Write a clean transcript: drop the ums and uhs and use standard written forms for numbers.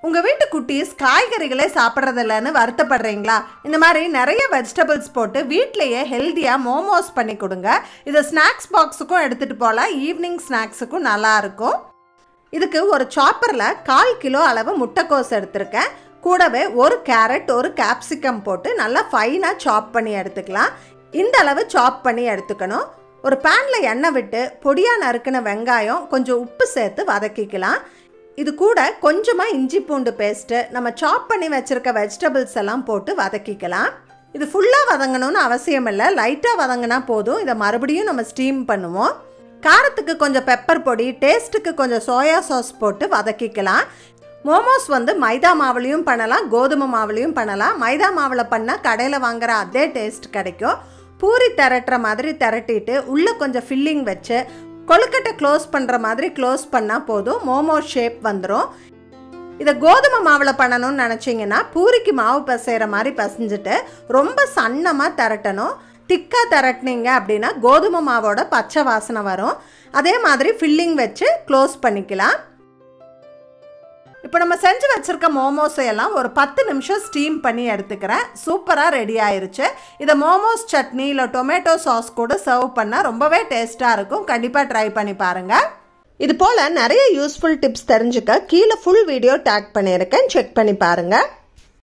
உங்க வீட்டு குட்டீஸ் காய்கறிகளே சாப்பிட்றதில்லன்னு வருத்தப்படுறீங்களா? இந்த மாதிரி நிறைய வெஜிடபிள்ஸ் போட்டு வீட்லேயே ஹெல்த்தியாக மோமோஸ் பண்ணி கொடுங்க. இதை ஸ்நாக்ஸ் பாக்ஸுக்கும் எடுத்துகிட்டு போகலாம், ஈவினிங் ஸ்நாக்ஸுக்கும் நல்லாயிருக்கும். இதுக்கு ஒரு சாப்பரில் 1/4 கிலோ அளவு முட்டைக்கோஸ் எடுத்திருக்கேன். கூடவே ஒரு கேரட், ஒரு கேப்சிகம் போட்டு நல்லா ஃபைனாக சாப் பண்ணி எடுத்துக்கலாம். இந்த அளவு சாப் பண்ணி எடுத்துக்கணும். ஒரு பேனில் எண்ணெய் விட்டு பொடியாக நறுக்கின வெங்காயம், கொஞ்சம் உப்பு சேர்த்து வதக்கிக்கலாம். இது கூட கொஞ்சமாக இஞ்சி பூண்டு பேஸ்ட்டு, நம்ம சாப் பண்ணி வச்சுருக்க வெஜிடபிள்ஸ் எல்லாம் போட்டு வதக்கிக்கலாம். இது ஃபுல்லாக வதங்கணும்னு அவசியம் இல்லை, லைட்டாக வதங்கினா போதும். இதை மறுபடியும் நம்ம ஸ்டீம் பண்ணுவோம். காரத்துக்கு கொஞ்சம் பெப்பர் பொடி, டேஸ்ட்டுக்கு கொஞ்சம் சோயா சாஸ் போட்டு வதக்கிக்கலாம். மோமோஸ் மைதா மாவுலையும் பண்ணலாம், கோதுமை மாவுலையும் பண்ணலாம். மைதா மாவில் பண்ணால் கடையில் வாங்குகிற அதே டேஸ்ட் கிடைக்கும். பூரி திரட்டுற மாதிரி திரட்டிட்டு உள்ளே கொஞ்சம் ஃபில்லிங் வச்சு கொழுக்கட்டை க்ளோஸ் பண்ணுற மாதிரி க்ளோஸ் பண்ணால் போதும், மோமோ ஷேப் வந்துடும். இதை கோதுமை மாவில் பண்ணணும்னு நினச்சிங்கன்னா பூரிக்கு மாவு பிசைகிற மாதிரி பிசைஞ்சிட்டு ரொம்ப சன்னமாக திரட்டணும். திக்காக திரட்டினீங்க அப்படின்னா கோதுமை மாவோட பச்சை வாசனை வரும். அதே மாதிரி ஃபில்லிங் வச்சு க்ளோஸ் பண்ணிக்கலாம். இப்போ நம்ம செஞ்சு வச்சுருக்க மோமோஸை எல்லாம் ஒரு 10 நிமிஷம் ஸ்டீம் பண்ணி எடுத்துக்கிறேன். சூப்பராக ரெடி ஆயிருச்சு. இதை மோமோஸ் சட்னி இல்லை டொமேட்டோ சாஸ் கூட சர்வ் பண்ணால் ரொம்பவே டேஸ்ட்டாக இருக்கும். கண்டிப்பாக ட்ரை பண்ணி பாருங்கள். இது போல் நிறைய யூஸ்ஃபுல் டிப்ஸ் தெரிஞ்சுக்க கீழே ஃபுல் வீடியோ டேக் பண்ணியிருக்கேன், செக் பண்ணி பாருங்கள்.